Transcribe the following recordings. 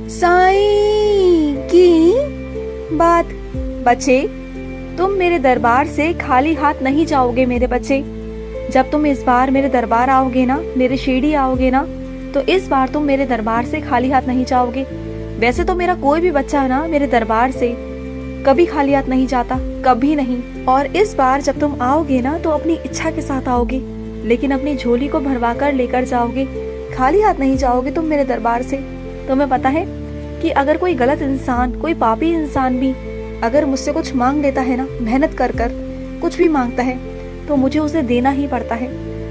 साईं की बात। बच्चे, तुम मेरे दरबार से खाली हाथ नहीं जाओगे मेरे बच्चे। जब तुम इस बार मेरे दरबार आओगे ना, मेरे शिरडी आओगे ना, तो इस बार तुम मेरे दरबार से खाली हाथ नहीं जाओगे। वैसे तो मेरा कोई भी बच्चा ना मेरे दरबार से कभी खाली हाथ नहीं जाता, कभी नहीं। और इस बार जब तुम आओगे ना तो अपनी इच्छा के साथ आओगे, लेकिन अपनी झोली को भरवा कर लेकर जाओगे। खाली हाथ नहीं जाओगे तुम मेरे दरबार से। तुम्हें पता है कि अगर कोई गलत इंसान, कोई पापी इंसान भी अगर मुझसे कुछ मांग लेता है ना, मेहनत कर कर कुछ भी मांगता है, तो मुझे उसे देना ही पड़ता है।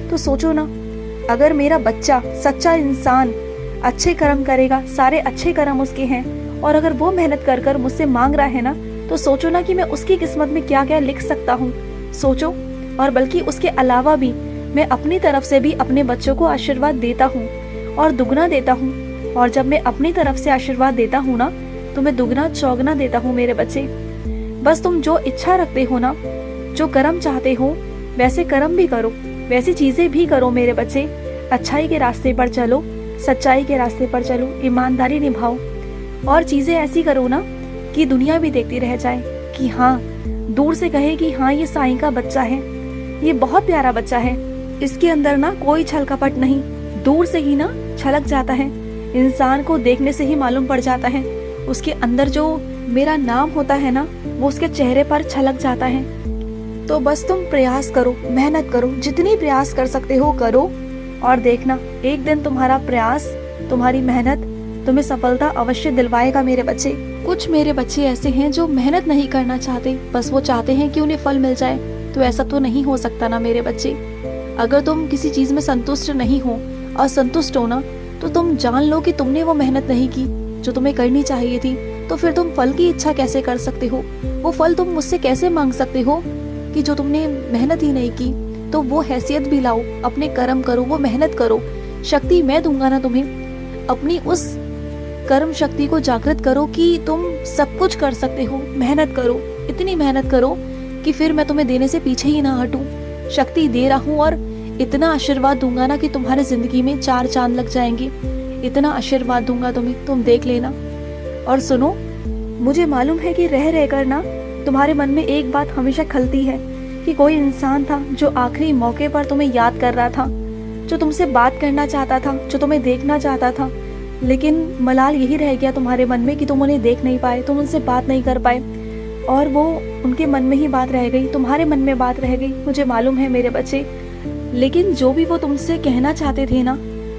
तो सोचो ना, अगर मेरा बच्चा सच्चा इंसान अच्छे कर्म करेगा, सारे अच्छे कर्म उसके हैं, और अगर वो मेहनत कर कर मुझसे मांग रहा है ना, तो सोचो ना कि मैं उसकी किस्मत में क्या क्या लिख सकता हूँ। सोचो। और बल्कि उसके अलावा भी मैं अपनी तरफ से भी अपने बच्चों को आशीर्वाद देता हूँ, और दुगना देता हूँ। और जब मैं अपनी तरफ से आशीर्वाद देता हूँ ना, तो मैं दुगना चौगना देता हूँ मेरे बच्चे। बस तुम जो इच्छा रखते हो ना, जो कर्म चाहते हो, वैसे कर्म भी करो, वैसी चीजें भी करो मेरे बच्चे। अच्छाई के रास्ते पर चलो, सच्चाई के रास्ते पर चलो, ईमानदारी निभाओ, और चीजें ऐसी करो ना कि दुनिया भी देखती रह जाए कि हाँ, दूर से कहे कि हाँ, ये साईं का बच्चा है, ये बहुत प्यारा बच्चा है, इसके अंदर ना कोई छल कपट नहीं। दूर से ही ना छलक जाता है, इंसान को देखने से ही मालूम पड़ जाता है। उसके अंदर जो मेरा नाम होता है ना, वो उसके चेहरे पर छलक जाता है। तो बस तुम प्रयास करो, मेहनत करो, जितनी प्रयास कर सकते हो करो, और देखना एक दिन तुम्हारा प्रयास, तुम्हारी मेहनत तुम्हें सफलता अवश्य दिलवाएगा मेरे बच्चे। कुछ मेरे बच्चे ऐसे हैं जो मेहनत नहीं करना चाहते, बस वो चाहते हैं कि उन्हें फल मिल जाए। तो ऐसा तो नहीं हो सकता ना मेरे बच्चे। अगर तुम किसी चीज में संतुष्ट नहीं हो, असंतुष्ट हो ना, तो तुम जान लो कि तुमने वो मेहनत नहीं की जो तुम्हें करनी चाहिए थी। तो फिर तुम फल की इच्छा कैसे कर सकते हो? वो फल तुम मुझसे कैसे मांग सकते हो कि जो तुमने मेहनत ही नहीं की? तो वो हैसियत भी लाओ, अपने कर्म करो, वो मेहनत करो। शक्ति मैं दूंगा ना तुम्हें। अपनी उस कर्म शक्ति को जागृत करो कि तुम सब कुछ कर सकते हो। मेहनत करो, इतनी मेहनत करो कि फिर मैं तुम्हें देने से पीछे ही ना हटूं। शक्ति दे रहा हूँ, और इतना आशीर्वाद दूंगा ना कि तुम्हारे जिंदगी में 4 चांद लग जाएंगे। इतना आशीर्वाद दूंगा तुम्हें, तुम देख लेना। और सुनो, मुझे मालूम है कि रह रहकर ना तुम्हारे मन में एक बात हमेशा खलती है कि कोई इंसान था जो आखिरी मौके पर तुम्हें याद कर रहा था, जो तुमसे बात करना चाहता था, जो तुम्हें देखना चाहता था, लेकिन मलाल यही रह गया तुम्हारे मन में कि तुम उन्हें देख नहीं पाए, तुम उनसे बात नहीं कर पाए, और वो उनके मन में ही बात रह गई, तुम्हारे मन में बात रह गई। मुझे मालूम है मेरे बच्चे, लेकिन जो भी वो तुमसे कहना चाहते थे ना,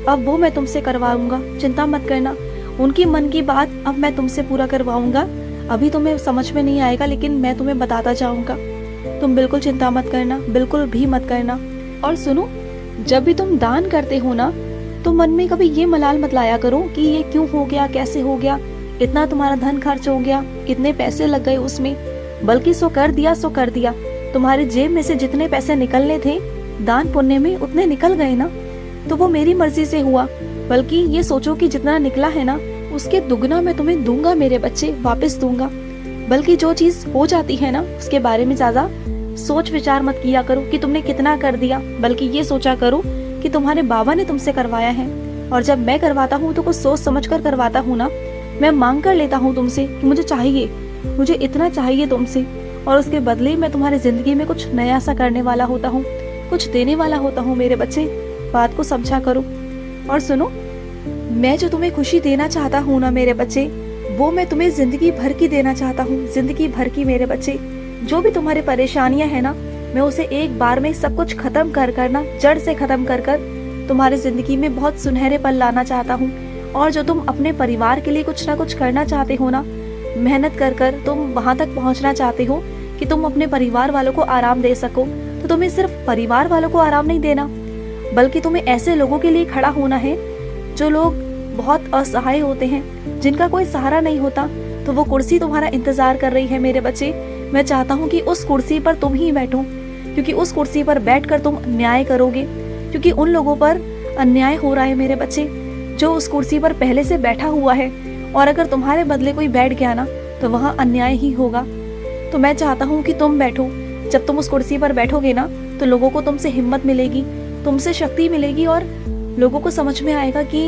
अब वो मैं तुमसे करवाऊंगा। चिंता मत करना, उनकी मन की बात अब मैं तुमसे पूरा करवाऊंगा। अभी तुम्हें समझ में नहीं आएगा, लेकिन मैं तुम्हें बताता जाऊंगा। तुम बिल्कुल चिंता मत करना, बिल्कुल भी मत करना। और सुनो, जब भी तुम दान करते हो ना, तो मन में कभी ये मलाल मत लाया करो कि ये क्यों हो गया, कैसे हो गया, इतना तुम्हारा धन खर्च हो गया, इतने पैसे लग गए उसमें। बल्कि सो कर दिया सो कर दिया। तुम्हारी जेब में से जितने पैसे निकलने थे दान पुण्य में, उतने निकल गए ना, तो वो मेरी मर्जी से हुआ। बल्कि ये सोचो कि जितना निकला है ना, उसके दुगना मैं तुम्हें दूंगा मेरे बच्चे, वापस दूंगा। बल्कि जो चीज हो जाती है ना, उसके बारे में ज्यादा सोच विचार मत किया करो कि तुमने कितना कर दिया, बल्कि ये सोचा करो कि तुम्हारे बाबा ने तुमसे करवाया है। और जब मैं करवाता हूँ तो कुछ सोच समझ कर करवाता हूँ ना। मैं मांग कर लेता हूँ तुमसे कि मुझे चाहिए, मुझे इतना चाहिए तुमसे, और उसके बदले मैं तुम्हारी जिंदगी में कुछ नया सा करने वाला होता हूँ, कुछ देने वाला होता हूँ मेरे बच्चे। बात को समझा करो। और सुनो, मैं जो तुम्हें खुशी देना चाहता हूँ ना मेरे बच्चे, वो मैं तुम्हें जिंदगी भर की देना चाहता हूँ, जिंदगी भर की मेरे बच्चे। जो भी तुम्हारी परेशानियां है ना, मैं उसे एक बार में सब कुछ खत्म कर कर ना, जड़ से खत्म कर कर तुम्हारी जिंदगी में बहुत सुनहरे पल लाना चाहता हूँ। और जो तुम अपने परिवार के लिए कुछ ना कुछ करना चाहते हो ना, मेहनत कर कर तुम वहां तक पहुंचना चाहते हो कि तुम अपने परिवार वालों को आराम दे सको, तो तुम्हें सिर्फ परिवार वालों को आराम नहीं देना, बल्कि तुम्हें ऐसे लोगों के लिए खड़ा होना है जो लोग बहुत असहाय होते हैं, जिनका कोई सहारा नहीं होता। तो वो कुर्सी तुम्हारा इंतजार कर रही है मेरे बच्चे। मैं चाहता हूँ कि उस कुर्सी पर तुम ही बैठो, क्योंकि उस कुर्सी पर बैठकर तुम न्याय करोगे। क्योंकि उन लोगों पर अन्याय हो रहा है मेरे बच्चे, जो उस कुर्सी पर पहले से बैठा हुआ है, और अगर तुम्हारे बदले कोई बैठ गया ना, तो वहाँ अन्याय ही होगा। तो मैं चाहता हूँ कि तुम बैठो। जब तुम उस कुर्सी पर बैठोगे ना, तो लोगों को तुमसे हिम्मत मिलेगी, तुमसे शक्ति मिलेगी, और लोगों को समझ में आएगा कि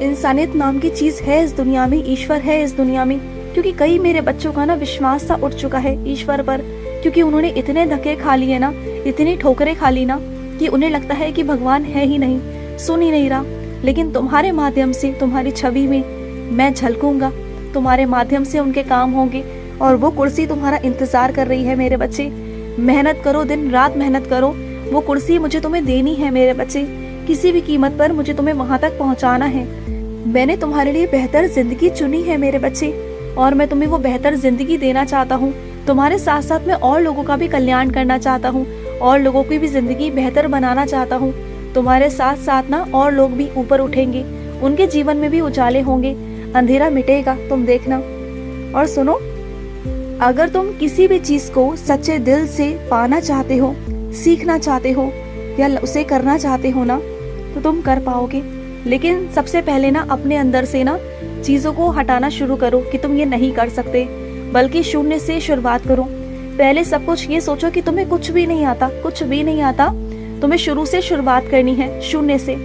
इंसानियत नाम की चीज है इस दुनिया में, ईश्वर है इस दुनिया में। क्योंकि कई मेरे बच्चों का ना विश्वास सा उठ चुका है ईश्वर पर, क्योंकि उन्होंने इतने धक्के खा लिए ना, इतनी ठोकरें खा ली ना, कि उन्हें लगता है कि भगवान है ही नहीं, सुन ही नहीं रहा। लेकिन तुम्हारे माध्यम से, तुम्हारी छवि में मैं झलकूंगा, तुम्हारे माध्यम से उनके काम होंगे, और वो कुर्सी तुम्हारा इंतजार कर रही है मेरे बच्चे। मेहनत करो, दिन रात मेहनत करो, वो कुर्सी मुझे तुम्हें देनी है मेरे बच्चे। किसी भी कीमत पर मुझे तुम्हें वहां तक पहुंचाना है। मैंने तुम्हारे लिए बेहतर जिंदगी चुनी है मेरे बच्चे, और मैं तुम्हें वो बेहतर जिंदगी देना चाहता हूँ। तुम्हारे साथ साथ मैं और लोगों का भी कल्याण करना चाहता हूँ, और लोगों की भी जिंदगी बेहतर बनाना चाहता हूँ। तुम्हारे साथ साथ ना और लोग भी ऊपर उठेंगे, उनके जीवन में भी उजाले होंगे, अंधेरा मिटेगा, तुम देखना। और सुनो, अगर तुम किसी भी चीज को सच्चे दिल से पाना चाहते हो, सीखना चाहते हो, या उसे करना चाहते हो ना, तो तुम कर पाओगे। लेकिन सबसे पहले ना अपने अंदर से ना चीजों को हटाना शुरू करो कि तुम ये नहीं कर सकते, बल्कि शून्य से शुरुआत करो। पहले सब कुछ ये सोचो कि तुम्हें कुछ भी नहीं आता, कुछ भी नहीं आता। तुम्हें शुरू से शुरुआत करनी है, शून्य से।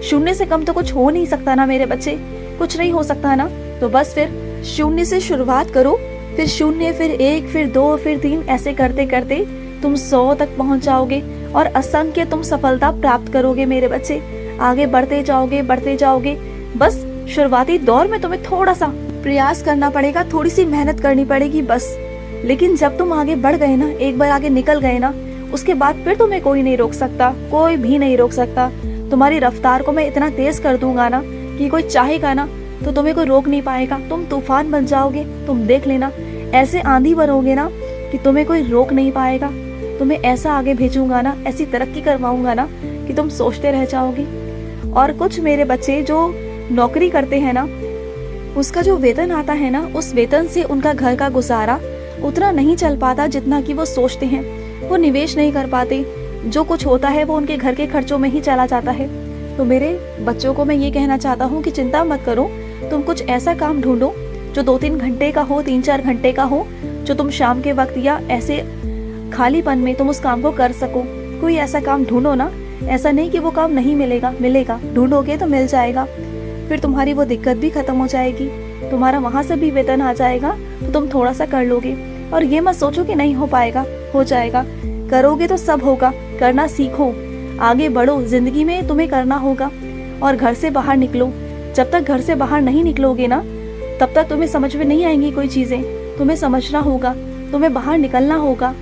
शून्य से कम तो कुछ हो नहीं सकता ना मेरे बच्चे, कुछ नहीं हो सकता ना। तो बस फिर शून्य से शुरुआत करो, फिर शून्य, फिर 1, फिर 2, फिर 3, ऐसे करते करते तुम 100 तक पहुंच जाओगे, और असंख्य तुम सफलता प्राप्त करोगे मेरे बच्चे। आगे बढ़ते जाओगे, बढ़ते जाओगे। बस शुरुआती दौर में तुम्हें थोड़ा सा प्रयास करना पड़ेगा, थोड़ी सी मेहनत करनी पड़ेगी बस। लेकिन जब तुम आगे बढ़ गए ना, एक बार आगे निकल गए ना, उसके बाद फिर तुम्हें कोई नहीं रोक सकता, कोई भी नहीं रोक सकता। तुम्हारी रफ्तार को मैं इतना तेज कर दूंगा ना कि कोई चाहेगा ना तो तुम्हें कोई रोक नहीं पाएगा। तुम तूफान बन जाओगे, तुम देख लेना। ऐसे आंधी बनोगे ना कि तुम्हें कोई रोक नहीं पाएगा। तुम्हें ऐसा आगे भेजूंगा ना, ऐसी तरक्की करवाऊंगा ना कि तुम सोचते रह जाओगे। और कुछ मेरे बच्चे जो नौकरी करते हैं ना, उसका जो वेतन आता है ना, उस वेतन से उनका घर का गुजारा उतना नहीं चल पाता जितना कि वो सोचते हैं। वो निवेश नहीं कर पाते, जो कुछ होता है वो उनके घर के खर्चों में ही चला जाता है। तो मेरे बच्चों को मैं ये कहना चाहता हूँ कि चिंता मत करो, तुम कुछ ऐसा काम ढूंढो जो 2-3 घंटे का हो, 3-4 घंटे का हो, जो तुम शाम के वक्त या ऐसे खालीपन में तुम उस काम को कर सको। कोई ऐसा काम ढूंढो ना, ऐसा नहीं कि वो काम नहीं मिलेगा, मिलेगा, ढूंढोगे तो मिल जाएगा। फिर तुम्हारी वो दिक्कत भी खत्म हो जाएगी, तुम्हारा वहां से भी वेतन आ जाएगा, तो तुम थोड़ा सा कर लोगे। और ये मत सोचो कि नहीं हो पाएगा, हो जाएगा। करोगे तो सब होगा। करना सीखो, आगे बढ़ो, जिंदगी में तुम्हें करना होगा। और घर से बाहर निकलो। जब तक घर से बाहर नहीं निकलोगे ना, तब तक तुम्हें समझ में नहीं आएंगी कोई चीजें। तुम्हें समझना होगा, तुम्हें बाहर निकलना होगा।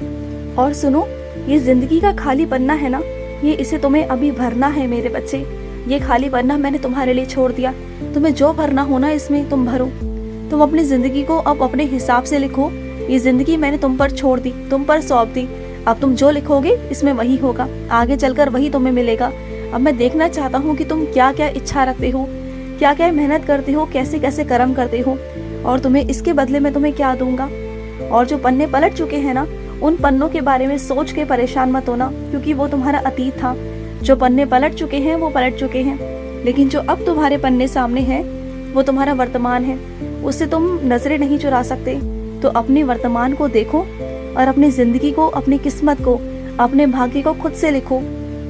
और सुनो, ये जिंदगी का खाली पन्ना है ना, ये इसे तुम्हें अभी भरना है मेरे बच्चे। ये खाली पन्ना मैंने तुम्हारे लिए छोड़ दिया, तुम्हें जो भरना हो ना इसमें तुम भरो। तुम अपनी जिंदगी को अब अपने हिसाब से लिखो। ये जिंदगी मैंने तुम पर छोड़ दी, तुम पर सौंप दी। अब तुम जो लिखोगे इसमें वही होगा, आगे चलकर वही तुम्हें मिलेगा। अब मैं देखना चाहता हूँ कि तुम क्या क्या इच्छा रखते हो, क्या क्या मेहनत करते हो, कैसे कैसे कर्म करते हो, और तुम्हें इसके बदले में तुम्हें क्या दूंगा। और जो पन्ने पलट चुके हैं ना, उन पन्नों के बारे में सोच के परेशान मत होना, क्योंकि वो तुम्हारा अतीत था। जो पन्ने पलट चुके हैं वो पलट चुके हैं, लेकिन जो अब तुम्हारे पन्ने सामने हैं वो तुम्हारा वर्तमान है। उससे तुम नजरें नहीं चुरा सकते। तो अपने वर्तमान को देखो, और अपनी जिंदगी को, अपनी किस्मत को, अपने भाग्य को खुद से लिखो।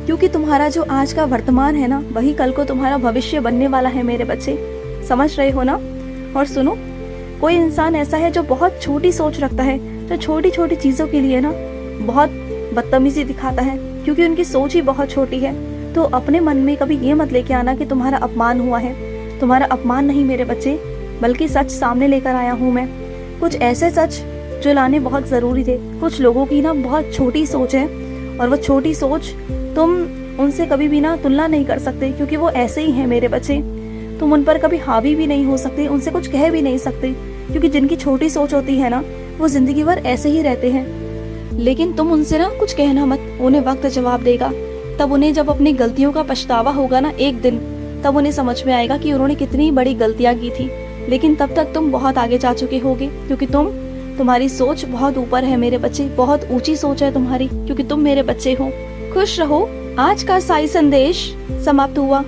क्योंकि तुम्हारा जो आज का वर्तमान है ना, वही कल को तुम्हारा भविष्य बनने वाला है मेरे बच्चे। समझ रहे हो ना। और सुनो, कोई इंसान ऐसा है जो बहुत छोटी सोच रखता है, जो छोटी छोटी चीजों के लिए ना बहुत बदतमीजी दिखाता है, क्योंकि उनकी सोच ही बहुत छोटी है। तो अपने मन में कभी ये मत लेके आना कि तुम्हारा अपमान हुआ है। तुम्हारा अपमान नहीं मेरे बच्चे, बल्कि सच सामने लेकर आया हूँ मैं। कुछ ऐसे सच जो लाने बहुत जरूरी थे। कुछ लोगों की ना बहुत छोटी सोच है, और वो छोटी सोच तुम उनसे कभी भी ना तुलना नहीं कर सकते, क्योंकि वो ऐसे ही हैं मेरे बच्चे। तुम उन पर कभी हावी भी नहीं हो सकते, उनसे कुछ कह भी नहीं सकते, क्योंकि जिनकी छोटी सोच होती है ना, वो जिंदगी भर ऐसे ही रहते हैं। लेकिन तुम उनसे ना कुछ कहना मत, उन्हें वक्त जवाब देगा। तब उन्हें जब अपनी गलतियों का पछतावा होगा ना एक दिन, तब उन्हें समझ में आएगा कि उन्होंने कितनी बड़ी गलतियां की थी। लेकिन तब तक तुम बहुत आगे जा चुके होगे, क्योंकि तुम्हारी सोच बहुत ऊपर है मेरे बच्चे, बहुत ऊंची सोच है तुम्हारी, क्योंकि तुम मेरे बच्चे हो। खुश रहो। आज का साई संदेश समाप्त हुआ।